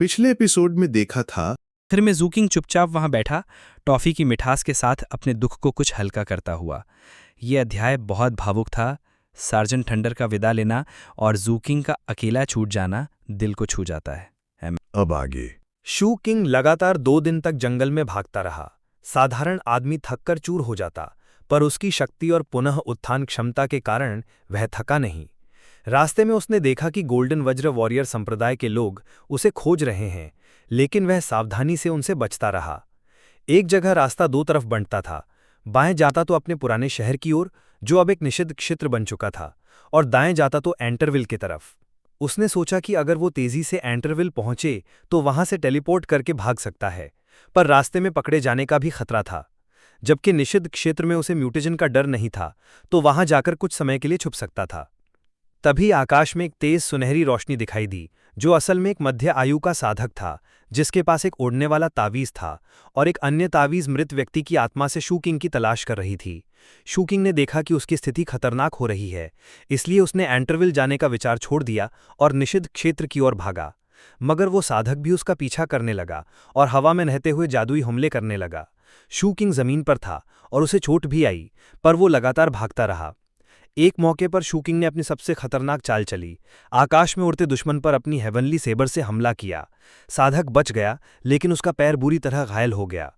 पिछले एपिसोड में देखा था। आखिर में जूकिंग चुपचाप वहां बैठा, टॉफी की मिठास के साथ अपने दुख को कुछ हल्का करता हुआ। ये अध्याय बहुत भावुक था। सार्जेंट थंडर का विदा लेना और जूकिंग का अकेला छूट जाना दिल को छू जाता है। अब आगे शू किंग लगातार 2 दिन तक जंगल में भागता रहा। साधारण आदमी थककर चूर हो जाता, पर उसकी शक्ति और पुनः उत्थान क्षमता के कारण वह थका नहीं। रास्ते में उसने देखा कि गोल्डन वज्र वॉरियर संप्रदाय के लोग उसे खोज रहे हैं, लेकिन वह सावधानी से उनसे बचता रहा। एक जगह रास्ता 2 तरफ बंटता था। बाएं जाता तो अपने पुराने शहर की ओर, जो अब एक निषिद्ध क्षेत्र बन चुका था, और दाएं जाता तो एंटरविल की तरफ। उसने सोचा कि अगर वो तेजी से एंटरविल पहुंचे तो वहां से टेलीपोर्ट करके भाग सकता है, पर रास्ते में पकड़े जाने का भी खतरा था। जबकि निषिद्ध क्षेत्र में उसे म्यूटेजन का डर नहीं था, तो वहां जाकर कुछ समय के लिए छुप सकता था। तभी आकाश में एक तेज सुनहरी रोशनी दिखाई दी, जो असल में एक मध्य आयु का साधक था, जिसके पास एक उड़ने वाला तावीज था, और एक अन्य तावीज मृत व्यक्ति की आत्मा से शू किंग की तलाश कर रही थी। शू किंग ने देखा कि उसकी स्थिति खतरनाक हो रही है, इसलिए उसने एंटरविल जाने का विचार छोड़ दिया और निषिद्ध क्षेत्र की ओर भागा। मगर वो साधक भी उसका पीछा करने लगा और हवा में नहते हुए जादुई हमले करने लगा। शू किंग जमीन पर था और उसे चोट भी आई, पर वो लगातार भागता रहा। एक मौके पर शू किंग ने अपनी सबसे खतरनाक चाल चली। आकाश में उड़ते दुश्मन पर अपनी हेवनली सेबर से हमला किया। साधक बच गया, लेकिन उसका पैर बुरी तरह घायल हो गया।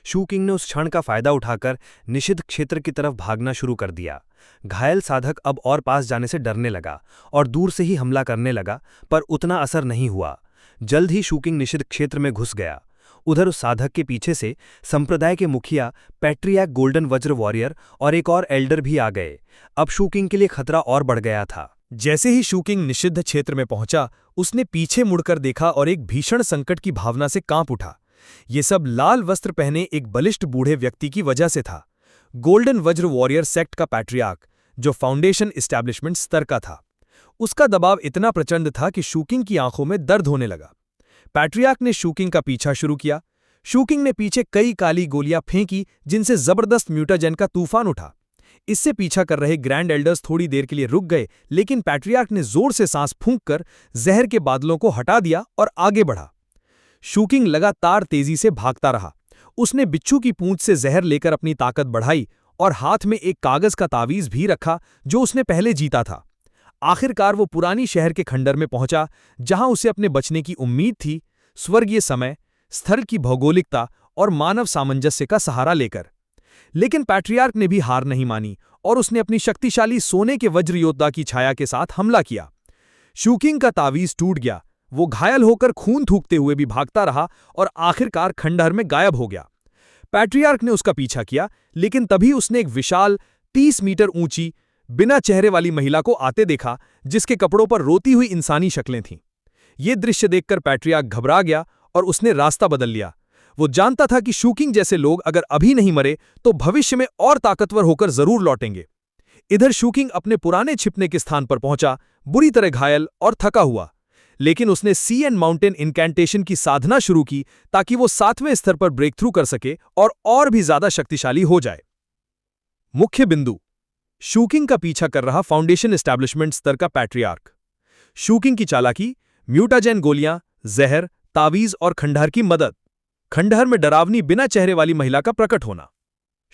शू किंग ने उस क्षण का फायदा उठाकर निषिद्ध क्षेत्र की तरफ भागना शुरू कर दिया। घायल साधक अब और पास जाने से डरने लगा और दूर से ही हमला करने लगा, पर उतना असर नहीं हुआ। जल्द ही शू किंग निषिद्ध क्षेत्र में घुस गया। उधर उस साधक के पीछे से संप्रदाय के मुखिया पैट्रियाक गोल्डन वज्र वॉरियर और एक और एल्डर भी आ गए। अब शू किंग के लिए खतरा और बढ़ गया था। जैसे ही शू किंग निषिद्ध क्षेत्र में पहुंचा, उसने पीछे मुड़कर देखा और एक भीषण संकट की भावना से कांप उठा। ये सब लाल वस्त्र पहने एक बलिष्ठ बूढ़े व्यक्ति की वजह से था। गोल्डन वज्र वॉरियर सेक्ट का पैट्रियार्क, जो फाउंडेशन एस्टैब्लिशमेंट स्तर का था। उसका दबाव इतना प्रचंड था कि शू किंग की आंखों में दर्द होने लगा। पैट्रियार्क ने शू किंग का पीछा शुरू किया। शू किंग ने पीछे कई काली गोलियां फेंकी, जिनसे जबरदस्त म्यूटाजेन का तूफान उठा। इससे पीछा कर रहे ग्रैंड एल्डर्स थोड़ी देर के लिए रुक गए, लेकिन पैट्रियार्क ने जोर से सांस फूंककर जहर के बादलों को हटा दिया और आगे बढ़ा। शू किंग लगातार तेजी से भागता रहा। उसने बिच्छू की पूंछ से जहर लेकर अपनी ताकत बढ़ाई और हाथ में एक कागज का तावीज भी रखा, जो उसने पहले जीता था। आखिरकार वो पुरानी शहर के खंडर में पहुंचा, जहां उसे अपने बचने की उम्मीद थी, स्वर्गीय समय, स्थल की भौगोलिकता और मानव सामंजस्य का सहारा लेकर। लेकिन पैट्रियार्क ने भी हार नहीं मानी और उसने अपनी शक्तिशाली सोने के वज्र योद्धा की छाया के साथ हमला किया। शू किंग का तावीज टूट गया। वो घायल होकर खून थूकते हुए भी भागता रहा और आखिरकार खंडहर में गायब हो गया। पैट्रियार्क ने उसका पीछा किया, लेकिन तभी उसने एक विशाल 30 मीटर ऊंची बिना चेहरे वाली महिला को आते देखा, जिसके कपड़ों पर रोती हुई इंसानी शक्लें थीं। ये दृश्य देखकर पैट्रियार्क घबरा गया और उसने रास्ता बदल लिया। वो जानता था कि शू किंग जैसे लोग अगर अभी नहीं मरे तो भविष्य में और ताकतवर होकर जरूर लौटेंगे। इधर शू किंग अपने पुराने छिपने के स्थान पर पहुंचा, बुरी तरह घायल और थका हुआ। लेकिन उसने सी एंड माउंटेन इनकैंटेशन की साधना शुरू की, ताकि वो 7वें स्तर पर ब्रेक थ्रू कर सके और भी ज्यादा शक्तिशाली हो जाए। मुख्य बिंदु: शू किंग का पीछा कर रहा फाउंडेशन एस्टैब्लिशमेंट स्तर का पैट्रियार्क। शू किंग की चालाकी, म्यूटाजेन गोलियां, जहर, तावीज और खंडहर की मदद। खंडहर में डरावनी बिना चेहरे वाली महिला का प्रकट होना।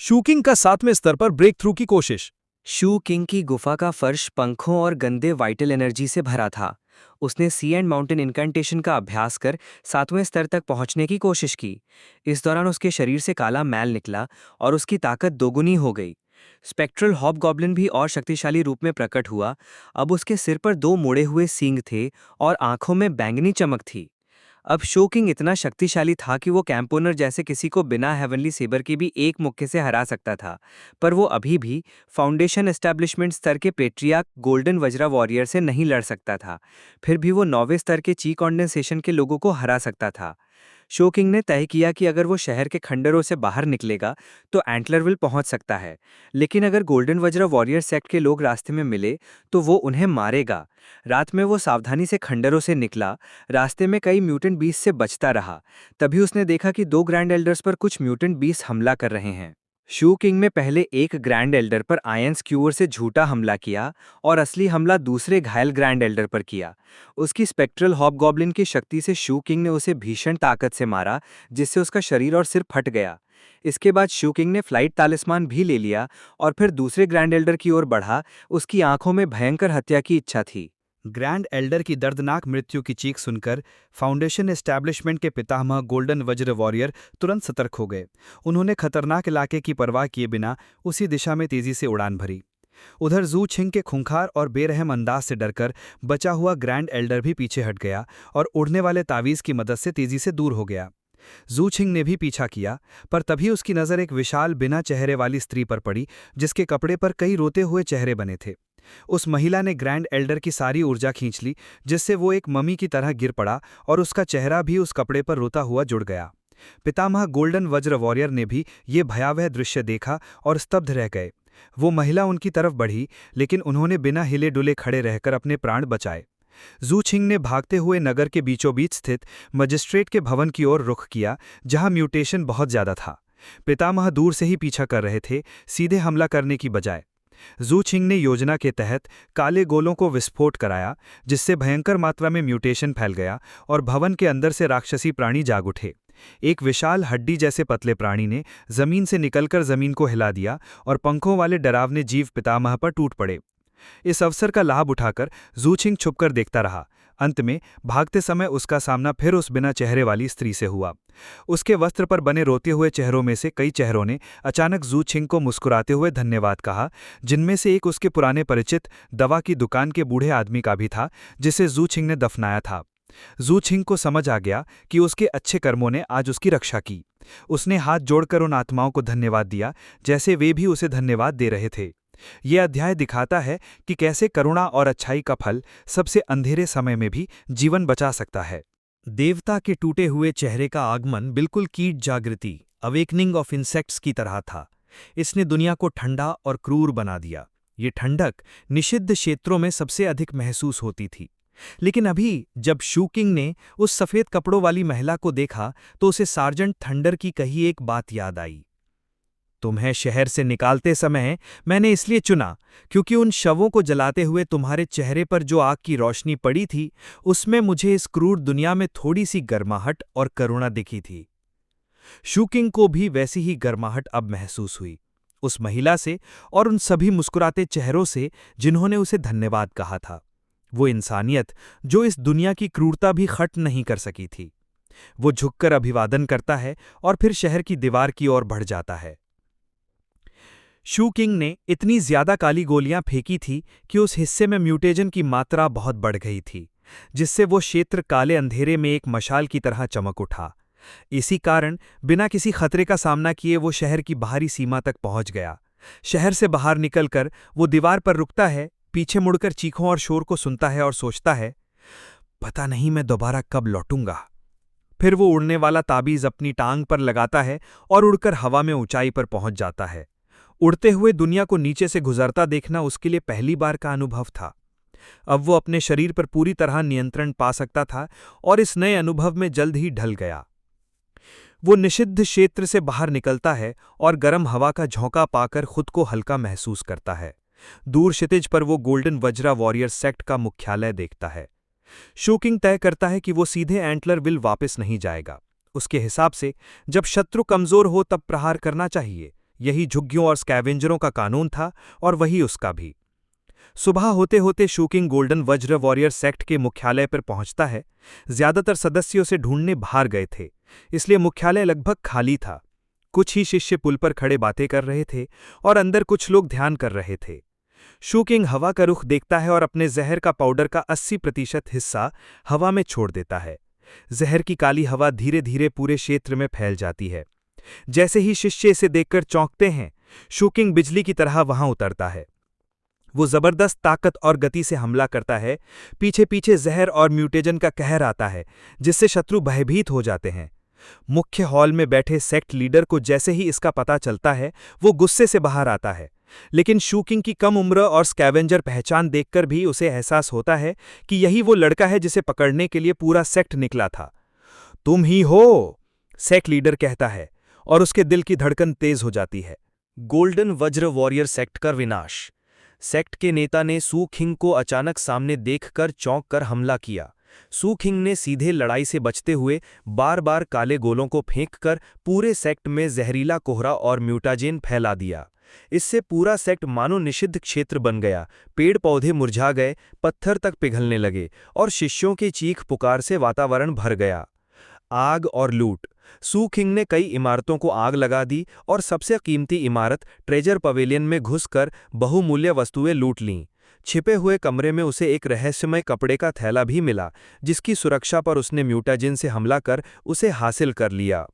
शू किंग का 7वें स्तर पर ब्रेक थ्रू की कोशिश। शू किंग की गुफा का फर्श पंखों और गंदे वाइटल एनर्जी से भरा था। उसने सी एंड माउंटेन इनकैंटेशन का अभ्यास कर 7वें स्तर तक पहुंचने की कोशिश की। इस दौरान उसके शरीर से काला मैल निकला और उसकी ताकत दोगुनी हो गई। स्पेक्ट्रल हॉबगॉब्लिन भी और शक्तिशाली रूप में प्रकट हुआ। अब उसके सिर पर 2 मुड़े हुए सींग थे और आंखों में बैंगनी चमक थी। अब शू किंग इतना शक्तिशाली था कि वो कैंपोनर जैसे किसी को बिना हेवनली सेबर के भी एक मुक्के से हरा सकता था, पर वो अभी भी फाउंडेशन एस्टैब्लिशमेंट स्तर के पेट्रियार्क गोल्डन वज्रा वॉरियर से नहीं लड़ सकता था। फिर भी वो 9वें स्तर के ची कॉन्डेंसेशन के लोगों को हरा सकता था। शू किंग ने तय किया कि अगर वो शहर के खंडरों से बाहर निकलेगा तो एंटलरविल पहुंच सकता है, लेकिन अगर गोल्डन वज्रा वॉरियर सेक्ट के लोग रास्ते में मिले तो वो उन्हें मारेगा। रात में वो सावधानी से खंडरों से निकला। रास्ते में कई म्यूटेंट बीस्ट से बचता रहा। तभी उसने देखा कि 2 ग्रैंड एल्डर्स पर कुछ म्यूटेंट बीस्ट हमला कर रहे हैं। शू किंग ने पहले एक ग्रैंड एल्डर पर आयन स्क्यूअर से झूठा हमला किया और असली हमला दूसरे घायल ग्रैंड एल्डर पर किया। उसकी स्पेक्ट्रल हॉबगॉब्लिन की शक्ति से शू किंग ने उसे भीषण ताकत से मारा, जिससे उसका शरीर और सिर फट गया। इसके बाद शू किंग ने फ्लाइट तालिस्मान भी ले लिया और फिर दूसरे ग्रैंड एल्डर की ओर बढ़ा। उसकी आंखों में भयंकर हत्या की इच्छा थी। ग्रैंड एल्डर की दर्दनाक मृत्यु की चीख सुनकर फाउंडेशन एस्टैब्लिशमेंट के पितामह गोल्डन वज्र वॉरियर तुरंत सतर्क हो गए। उन्होंने खतरनाक इलाके की परवाह किए बिना उसी दिशा में तेजी से उड़ान भरी। उधर जू छिंग के खूंखार और बेरहम अंदाज से डरकर बचा हुआ ग्रैंड एल्डर भी पीछे हट गया और उड़ने वाले तावीज़ की मदद से तेजी से दूर हो गया। जू छिंग ने भी पीछा किया, पर तभी उसकी नज़र एक विशाल बिना चेहरे वाली स्त्री पर पड़ी, जिसके कपड़े पर कई रोते हुए चेहरे बने थे। उस महिला ने ग्रैंड एल्डर की सारी ऊर्जा खींच ली, जिससे वो एक मम्मी की तरह गिर पड़ा और उसका चेहरा भी उस कपड़े पर रोता हुआ जुड़ गया। पितामह गोल्डन वज्र वॉरियर ने भी ये भयावह दृश्य देखा और स्तब्ध रह गए। वो महिला उनकी तरफ बढ़ी, लेकिन उन्होंने बिना हिले डुले खड़े रहकर अपने प्राण बचाए। जू छिंग ने भागते हुए नगर के बीचों बीच स्थित मजिस्ट्रेट के भवन की ओर रुख किया, जहां म्यूटेशन बहुत ज्यादा था। पितामह दूर से ही पीछा कर रहे थे, सीधे हमला करने की बजाय। जू छिंग ने योजना के तहत काले गोलों को विस्फोट कराया, जिससे भयंकर मात्रा में म्यूटेशन फैल गया और भवन के अंदर से राक्षसी प्राणी जाग उठे। एक विशाल हड्डी जैसे पतले प्राणी ने जमीन से निकलकर जमीन को हिला दिया और पंखों वाले डरावने जीव पितामह पर टूट पड़े। इस अवसर का लाभ उठाकर जू छिंग छुपकर देखता रहा। अंत में भागते समय उसका सामना फिर उस बिना चेहरे वाली स्त्री से हुआ। उसके वस्त्र पर बने रोते हुए चेहरों में से कई चेहरों ने अचानक जू छिंग को मुस्कुराते हुए धन्यवाद कहा, जिनमें से एक उसके पुराने परिचित दवा की दुकान के बूढ़े आदमी का भी था, जिसे जू छिंग ने दफनाया था। जू छिंग को समझ आ गया कि उसके अच्छे कर्मों ने आज उसकी रक्षा की। उसने हाथ जोड़कर उन आत्माओं को धन्यवाद दिया, जैसे वे भी उसे धन्यवाद दे रहे थे। यह अध्याय दिखाता है कि कैसे करुणा और अच्छाई का फल सबसे अंधेरे समय में भी जीवन बचा सकता है। देवता के टूटे हुए चेहरे का आगमन बिल्कुल कीट जागृति अवेकनिंग ऑफ इंसेक्ट्स की तरह था। इसने दुनिया को ठंडा और क्रूर बना दिया। ये ठंडक निषिद्ध क्षेत्रों में सबसे अधिक महसूस होती थी, लेकिन अभी जब शू किंग ने उस सफ़ेद कपड़ों वाली महिला को देखा तो उसे सार्जेंट थंडर की कही एक बात याद आई। तुम्हें शहर से निकालते समय मैंने इसलिए चुना क्योंकि उन शवों को जलाते हुए तुम्हारे चेहरे पर जो आग की रोशनी पड़ी थी, उसमें मुझे इस क्रूर दुनिया में थोड़ी सी गर्माहट और करुणा दिखी थी। शू किंग को भी वैसी ही गर्माहट अब महसूस हुई, उस महिला से और उन सभी मुस्कुराते चेहरों से जिन्होंने उसे धन्यवाद कहा था। वो इंसानियत जो इस दुनिया की क्रूरता भी खट नहीं कर सकी थी। वो झुककर अभिवादन करता है और फिर शहर की दीवार की ओर बढ़ जाता है। शू किंग ने इतनी ज्यादा काली गोलियां फेंकी थी कि उस हिस्से में म्यूटेजन की मात्रा बहुत बढ़ गई थी, जिससे वो क्षेत्र काले अंधेरे में एक मशाल की तरह चमक उठा। इसी कारण बिना किसी खतरे का सामना किए वो शहर की बाहरी सीमा तक पहुंच गया। शहर से बाहर निकलकर वो दीवार पर रुकता है, पीछे मुड़कर चीखों और शोर को सुनता है और सोचता है, पता नहीं मैं दोबारा कब लौटूंगा। फिर वो उड़ने वाला ताबीज अपनी टांग पर लगाता है और उड़कर हवा में ऊंचाई पर पहुंच जाता है। उड़ते हुए दुनिया को नीचे से गुजरता देखना उसके लिए पहली बार का अनुभव था। अब वो अपने शरीर पर पूरी तरह नियंत्रण पा सकता था और इस नए अनुभव में जल्द ही ढल गया। वो निषिद्ध क्षेत्र से बाहर निकलता है और गर्म हवा का झोंका पाकर खुद को हल्का महसूस करता है। दूर क्षितिज पर वो गोल्डन वज्रा वॉरियर सेक्ट का मुख्यालय देखता है। शू किंग तय करता है कि वो सीधे एंटलर विल वापस नहीं जाएगा। उसके हिसाब से जब शत्रु कमजोर हो तब प्रहार करना चाहिए। यही झुग्गियों और स्कैवेंजरों का कानून था और वही उसका भी। सुबह होते होते शू किंग गोल्डन वज्र वॉरियर सेक्ट के मुख्यालय पर पहुंचता है। ज्यादातर सदस्यों से ढूंढने बाहर गए थे, इसलिए मुख्यालय लगभग खाली था। कुछ ही शिष्य पुल पर खड़े बातें कर रहे थे और अंदर कुछ लोग ध्यान कर रहे थे। शू किंग हवा का रुख देखता है और अपने जहर का पाउडर का 80% हिस्सा हवा में छोड़ देता है। जहर की काली हवा धीरे धीरे पूरे क्षेत्र में फैल जाती है। जैसे ही शिष्य इसे देखकर चौंकते हैं, शू किंग बिजली की तरह वहां उतरता है। वो जबरदस्त ताकत और गति से हमला करता है। पीछे पीछे जहर और म्यूटेजन का कहर आता है, जिससे शत्रु भयभीत हो जाते हैं। मुख्य हॉल में बैठे सेक्ट लीडर को जैसे ही इसका पता चलता है, वो गुस्से से बाहर आता है। लेकिन शू किंग की कम उम्र और स्कैवेंजर पहचान देखकर भी उसे एहसास होता है कि यही वो लड़का है जिसे पकड़ने के लिए पूरा सेक्ट निकला था। तुम ही हो, सेक्ट लीडर कहता है और उसके दिल की धड़कन तेज हो जाती है। गोल्डन वज्र वॉरियर सेक्ट का विनाश। सेक्ट के नेता ने सू खिंग को अचानक सामने देखकर चौंक कर हमला किया। सू खिंग ने सीधे लड़ाई से बचते हुए बार बार काले गोलों को फेंककर पूरे सेक्ट में जहरीला कोहरा और म्यूटाजेन फैला दिया। इससे पूरा सेक्ट मानो निषिद्ध क्षेत्र बन गया। पेड़ पौधे मुरझा गए, पत्थर तक पिघलने लगे और शिष्यों के चीख पुकार से वातावरण भर गया। आग और लूट। सू खिंग ने कई इमारतों को आग लगा दी और सबसे कीमती इमारत ट्रेजर पवेलियन में घुसकर बहुमूल्य वस्तुएं लूट लीं। छिपे हुए कमरे में उसे एक रहस्यमय कपड़े का थैला भी मिला, जिसकी सुरक्षा पर उसने म्यूटाजिन से हमला कर उसे हासिल कर लिया।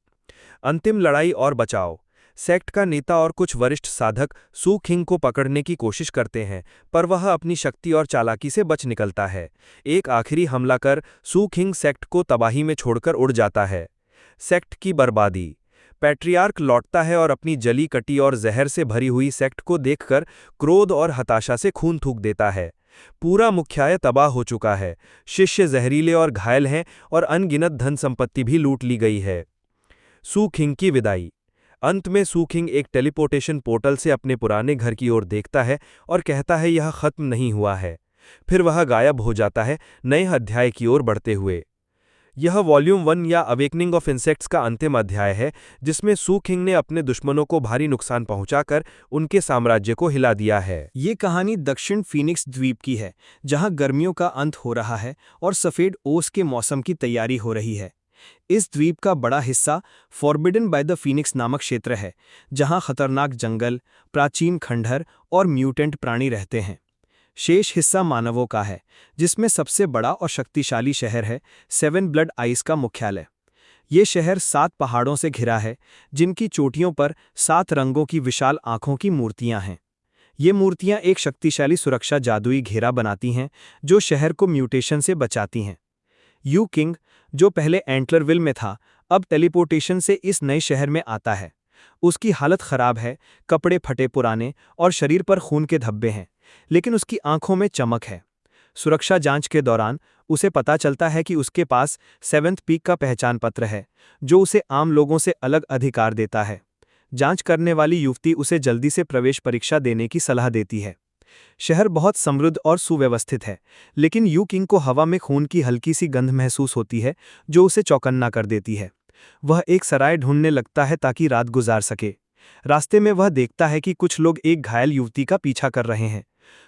अंतिम लड़ाई और बचाव। सेक्ट का नेता और कुछ वरिष्ठ साधक सू खिंग को पकड़ने की कोशिश करते हैं, पर वह अपनी शक्ति और चालाकी से बच निकलता है। एक आखिरी हमला कर सू खिंग सेक्ट को तबाही में छोड़कर उड़ जाता है। सेक्ट की बर्बादी। पैट्रियार्क लौटता है और अपनी जली कटी और जहर से भरी हुई सेक्ट को देखकर क्रोध और हताशा से खून थूक देता है। पूरा मुख्यालय तबाह हो चुका है, शिष्य जहरीले और घायल हैं और अनगिनत धन संपत्ति भी लूट ली गई है। सू खिंग की विदाई। अंत में सू खिंग एक टेलीपोर्टेशन पोर्टल से अपने पुराने घर की ओर देखता है और कहता है यह खत्म नहीं हुआ है। फिर वह गायब हो जाता है, नए अध्याय की ओर बढ़ते हुए। यह वॉल्यूम 1 या अवेकनिंग ऑफ इंसेक्ट्स का अंतिम अध्याय है, जिसमें सू खिंग ने अपने दुश्मनों को भारी नुकसान पहुंचाकर उनके साम्राज्य को हिला दिया है। ये कहानी दक्षिण फीनिक्स द्वीप की है, जहां गर्मियों का अंत हो रहा है और सफ़ेद ओस के मौसम की तैयारी हो रही है। इस द्वीप का बड़ा हिस्सा फॉरबिडन बाय द फीनिक्स नामक क्षेत्र है, जहां खतरनाक जंगल, प्राचीन खंडहर और म्यूटेंट प्राणी रहते हैं। शेष हिस्सा मानवों का है, जिसमें सबसे बड़ा और शक्तिशाली शहर है सेवन ब्लड आइस का मुख्यालय। ये शहर 7 पहाड़ों से घिरा है, जिनकी चोटियों पर 7 रंगों की विशाल आंखों की मूर्तियां हैं। ये मूर्तियां एक शक्तिशाली सुरक्षा जादुई घेरा बनाती हैं, जो शहर को म्यूटेशन से बचाती हैं। यू किंग, जो पहले एंटलरविल में था, अब टेलीपोर्टेशन से इस नए शहर में आता है। उसकी हालत खराब है, कपड़े फटे पुराने और शरीर पर खून के धब्बे हैं, लेकिन उसकी आंखों में चमक है। सुरक्षा जांच के दौरान उसे पता चलता है कि उसके पास 7th पीक का पहचान पत्र है, जो उसे आम लोगों से अलग अधिकार देता है। जांच करने वाली युवती उसे जल्दी से प्रवेश परीक्षा देने की सलाह देती है। शहर बहुत समृद्ध और सुव्यवस्थित है, लेकिन यू किंग को हवा में खून की हल्की सी गंध महसूस होती है, जो उसे चौकन्ना कर देती है। वह एक सराय ढूंढने लगता है ताकि रात गुजार सके। रास्ते में वह देखता है कि कुछ लोग एक घायल युवती का पीछा कर रहे हैं।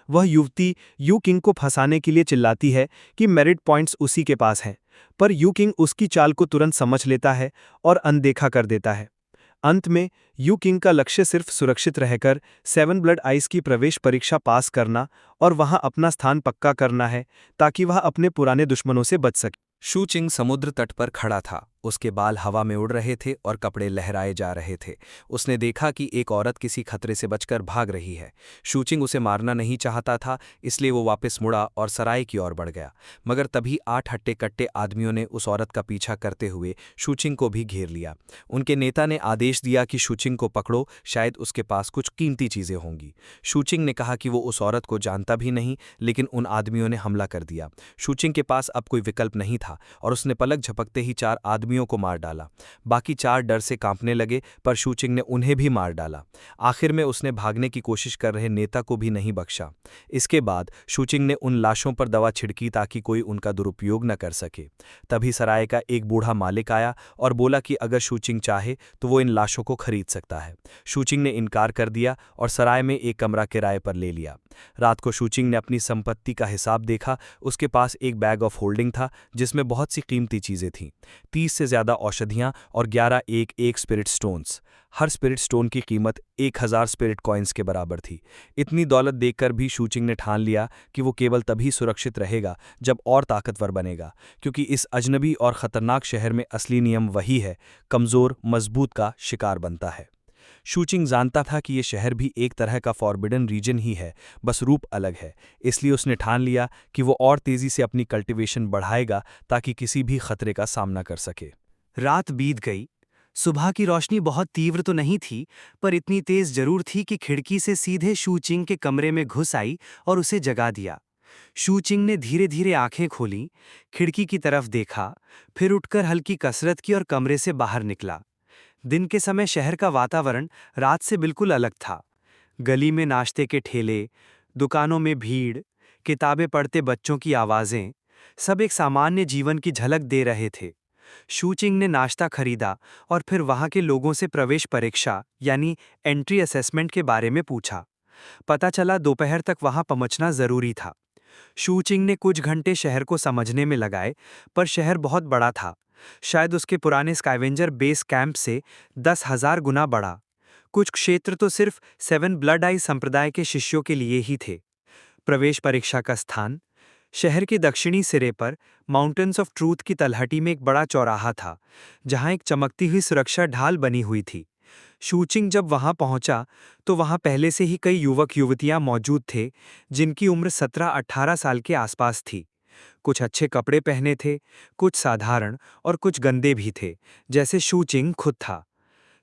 वह युवती यू किंग को फंसाने के लिए चिल्लाती है कि मेरिट पॉइंट्स उसी के पास हैं, पर यू किंग उसकी चाल को तुरंत समझ लेता है और अनदेखा कर देता है। अंत में यू किंग का लक्ष्य सिर्फ सुरक्षित रहकर 7 ब्लड आइस की प्रवेश परीक्षा पास करना और वहां अपना स्थान पक्का करना है, ताकि वह अपने पुराने दुश्मनों से बच सके। शू चिंग समुद्र तट पर खड़ा था। उसके बाल हवा में उड़ रहे थे और कपड़े लहराए जा रहे थे। उसने देखा कि एक औरत किसी खतरे से बचकर भाग रही है। शू चिंग उसे मारना नहीं चाहता था, इसलिए वो वापस मुड़ा और सराय की ओर बढ़ गया। मगर तभी 8 हट्टे कट्टे आदमियों ने उस औरत का पीछा करते हुए शू चिंग को भी घेर लिया। उनके नेता ने आदेश दिया कि शू चिंग को पकड़ो, शायद उसके पास कुछ कीमती चीजें होंगी। शू चिंग ने कहा कि वो उस औरत को जानता भी नहीं, लेकिन उन आदमियों ने हमला कर दिया। शू चिंग के पास अब कोई विकल्प नहीं था और उसने पलक झपकते ही 4 आदमियों को मार डाला। बाकी 4 डर से कांपने लगे, पर शू चिंग ने उन्हें भी मार डाला। आखिर में उसने भागने की कोशिश कर रहे नेता को भी नहीं बख्शा। इसके बाद शू चिंग ने उन लाशों पर दवा छिड़की ताकि कोई उनका दुरुपयोग न कर सके। तभी सराय का एक बूढ़ा मालिक आया और बोला कि अगर शू चिंग चाहे तो वो इन लाशों को खरीद सकता है। शू चिंग ने इनकार कर दिया और सराय में एक कमरा किराए पर ले लिया। रात को शू चिंग ने अपनी संपत्ति का हिसाब देखा। उसके पास एक बैग ऑफ होल्डिंग था, जिसमें बहुत सी कीमती चीजें थीं। 30 से ज्यादा औषधियां और 11 एक spirit stones. Her spirit stone की कीमत 1000 स्पिरिट कॉइन्स के बराबर थी। इतनी दौलत देखकर भी शू चिंग ने ठान लिया कि वो केवल तभी सुरक्षित रहेगा जब और ताकतवर बनेगा, क्योंकि इस अजनबी और खतरनाक शहर में असली नियम वही है, कमजोर मजबूत का शिकार बनता है। शू चिंग जानता था कि ये शहर भी एक तरह का फॉरबिडन रीजन ही है, बस रूप अलग है। इसलिए उसने ठान लिया कि वो और तेजी से अपनी कल्टीवेशन बढ़ाएगा ताकि किसी भी खतरे का सामना कर सके। रात बीत गई। सुबह की रोशनी बहुत तीव्र तो नहीं थी, पर इतनी तेज जरूर थी कि खिड़की से सीधे शू चिंग के कमरे में घुस आई और उसे जगा दिया। शू चिंग ने धीरे धीरे आंखें खोलीं, खिड़की की तरफ देखा, फिर उठकर हल्की कसरत की और कमरे से बाहर निकला। दिन के समय शहर का वातावरण रात से बिल्कुल अलग था। गली में नाश्ते के ठेले, दुकानों में भीड़, किताबें पढ़ते बच्चों की आवाज़ें, सब एक सामान्य जीवन की झलक दे रहे थे। शूचिंग ने नाश्ता खरीदा और फिर वहाँ के लोगों से प्रवेश परीक्षा यानी एंट्री असेसमेंट के बारे में पूछा। पता चला दोपहर तक वहाँ पहुँचना ज़रूरी था। शूचिंग ने कुछ घंटे शहर को समझने में लगाए, पर शहर बहुत बड़ा था, शायद उसके पुराने स्काइवेंजर बेस कैंप से 10,000 गुना बड़ा। कुछ क्षेत्र तो सिर्फ 7 ब्लड आई संप्रदाय के शिष्यों के लिए ही थे। प्रवेश परीक्षा का स्थान शहर के दक्षिणी सिरे पर माउंटेन्स ऑफ ट्रूथ की तलहटी में एक बड़ा चौराहा था, जहां एक चमकती हुई सुरक्षा ढाल बनी हुई थी। शूचिंग जब वहां पहुंचा तो वहां पहले से ही कई युवक युवतियां मौजूद थे, जिनकी उम्र 17-18 साल के आसपास थी। कुछ अच्छे कपड़े पहने थे, कुछ साधारण और कुछ गंदे भी थे, जैसे शूचिंग खुद था।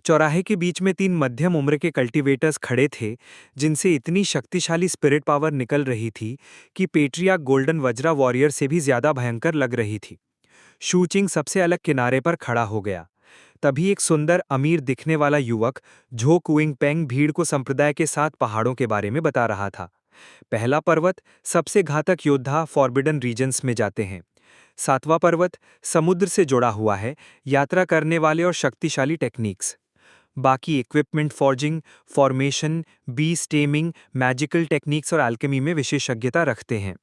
चौराहे के बीच में 3 मध्यम उम्र के कल्टीवेटर्स खड़े थे, जिनसे इतनी शक्तिशाली स्पिरिट पावर निकल रही थी कि पेट्रिया गोल्डन वज्रा वॉरियर से भी ज्यादा भयंकर लग रही थी। शूचिंग सबसे अलग किनारे पर खड़ा हो गया। तभी एक सुंदर अमीर दिखने वाला युवक झो कुइंग पेंग भीड़ को संप्रदाय के 7 पहाड़ों के बारे में बता रहा था। पहला पर्वत सबसे घातक योद्धा फॉरबिडन रीजन्स में जाते हैं। 7वां पर्वत समुद्र से जुड़ा हुआ है, यात्रा करने वाले और शक्तिशाली टेक्निक्स। बाकी equipment forging, formation, beast taming, magical techniques और अल्केमी में विशेषज्ञता रखते हैं।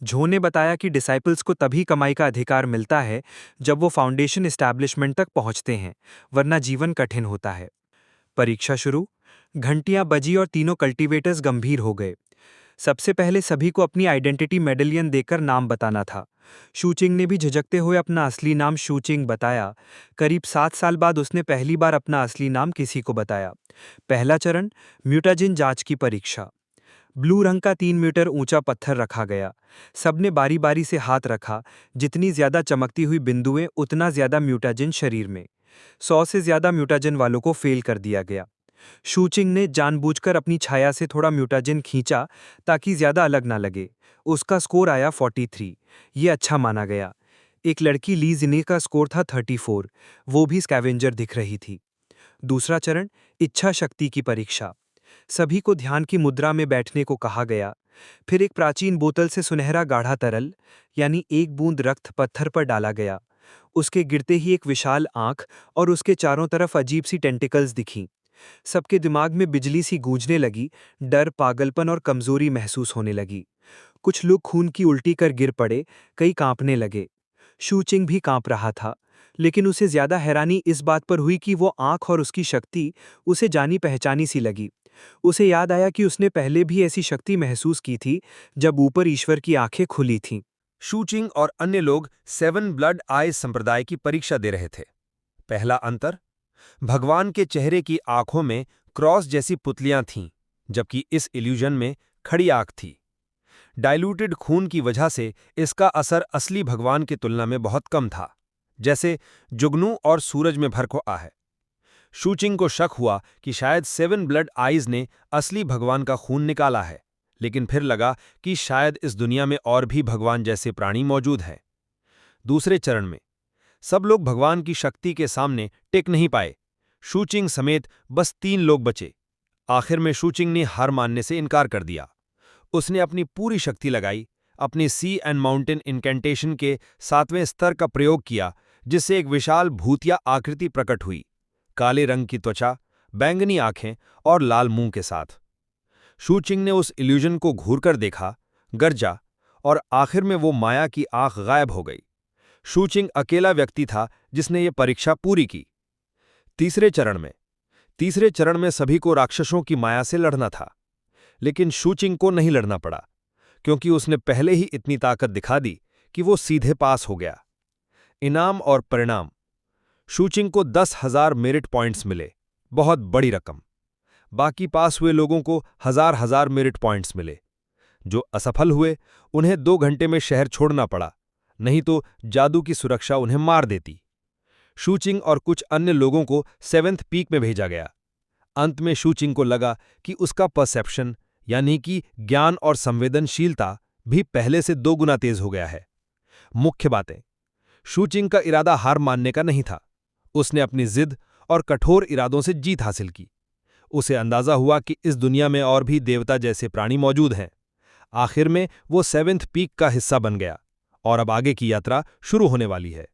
झो ने बताया कि डिसाइपल्स को तभी कमाई का अधिकार मिलता है जब वो फाउंडेशन एस्टैब्लिशमेंट तक पहुंचते हैं, वरना जीवन कठिन होता है। परीक्षा शुरू, घंटियां बजी और तीनों कल्टीवेटर्स गंभीर हो गए। सबसे पहले सभी को अपनी आइडेंटिटी मेडलियन देकर नाम बताना था। शूचिंग ने भी झिझकते हुए अपना असली नाम शूचिंग बताया। करीब 7 साल बाद उसने पहली बार अपना असली नाम किसी को बताया। पहला चरण, म्यूटाजिन जांच की परीक्षा। ब्लू रंग का 3 मीटर ऊंचा पत्थर रखा गया। सबने बारी बारी से हाथ रखा। जितनी ज्यादा चमकती हुई बिंदुएं, उतना ज्यादा म्यूटाजिन शरीर में। 100 से ज्यादा म्यूटाजिन वालों को फेल कर दिया गया। शूचिंग ने जानबूझकर अपनी छाया से थोड़ा म्यूटाजिन खींचा ताकि ज्यादा अलग ना लगे। उसका स्कोर आया 43। ये अच्छा माना गया। एक लड़की ली जिने का स्कोर था 34, वो भी स्कैवेंजर दिख रही थी। दूसरा चरण, इच्छा शक्ति की परीक्षा। सभी को ध्यान की मुद्रा में बैठने को कहा गया। फिर एक प्राचीन बोतल से सुनहरा गाढ़ा तरल यानी एक बूंद रक्त पत्थर पर डाला गया। उसके गिरते ही एक विशाल आंख और उसके चारों तरफ अजीब सी टेंटिकल्स दिखीं। सबके दिमाग में बिजली सी गूंजने लगी, डर, पागलपन और कमजोरी महसूस होने लगी। कुछ लोग खून की उल्टी कर गिर पड़े, कई कांपने लगे। शूचिंग भी कांप रहा था, लेकिन उसे ज्यादा हैरानी इस बात पर हुई कि वो आंख और उसकी शक्ति उसे जानी पहचानी सी लगी। उसे याद आया कि उसने पहले भी ऐसी शक्ति महसूस की थी, जब ऊपर ईश्वर की आंखें खुली थीं। शूचिंग और अन्य लोग 7 ब्लड आइज संप्रदाय की परीक्षा दे रहे थे। पहला अंतर, भगवान के चेहरे की आंखों में क्रॉस जैसी पुतलियां थीं, जबकि इस इल्यूजन में खड़ी आंख थी। डाइल्यूटेड खून की वजह से इसका असर असली भगवान की तुलना में बहुत कम था, जैसे जुगनू और सूरज में भरखुआ है। शूचिंग को शक हुआ कि शायद 7 ब्लड आइज ने असली भगवान का खून निकाला है, लेकिन फिर लगा कि शायद इस दुनिया में और भी भगवान जैसे प्राणी मौजूद हैं। दूसरे चरण में सब लोग भगवान की शक्ति के सामने टिक नहीं पाए। शूचिंग समेत बस 3 लोग बचे। आखिर में शूचिंग ने हार मानने से इनकार कर दिया। उसने अपनी पूरी शक्ति लगाई, अपने सी एंड माउंटेन इनकेंटेशन के 7वें स्तर का प्रयोग किया, जिससे एक विशाल भूतिया आकृति प्रकट हुई, काले रंग की त्वचा, बैंगनी आंखें और लाल मुंह के साथ। शूचिंग ने उस इल्यूजन को घूरकर देखा, गरजा, और आखिर में वो माया की आंख गायब हो गई। शूचिंग अकेला व्यक्ति था जिसने ये परीक्षा पूरी की। तीसरे चरण में सभी को राक्षसों की माया से लड़ना था, लेकिन शूचिंग को नहीं लड़ना पड़ा, क्योंकि उसने पहले ही इतनी ताकत दिखा दी कि वो सीधे पास हो गया। इनाम और परिणाम, शूचिंग को 10,000 मेरिट पॉइंट्स मिले, बहुत बड़ी रकम। बाकी पास हुए लोगों को हजार मेरिट पॉइंट्स मिले। जो असफल हुए उन्हें 2 घंटे में शहर छोड़ना पड़ा, नहीं तो जादू की सुरक्षा उन्हें मार देती। शूचिंग और कुछ अन्य लोगों को 7th पीक में भेजा गया। अंत में शूचिंग को लगा कि उसका परसेप्शन यानी कि ज्ञान और संवेदनशीलता भी पहले से 2 गुना तेज हो गया है। मुख्य बातें, शूचिंग का इरादा हार मानने का नहीं था। उसने अपनी जिद और कठोर इरादों से जीत हासिल की। उसे अंदाजा हुआ कि इस दुनिया में और भी देवता जैसे प्राणी मौजूद हैं। आखिर में वो 7th पीक का हिस्सा बन गया और अब आगे की यात्रा शुरू होने वाली है।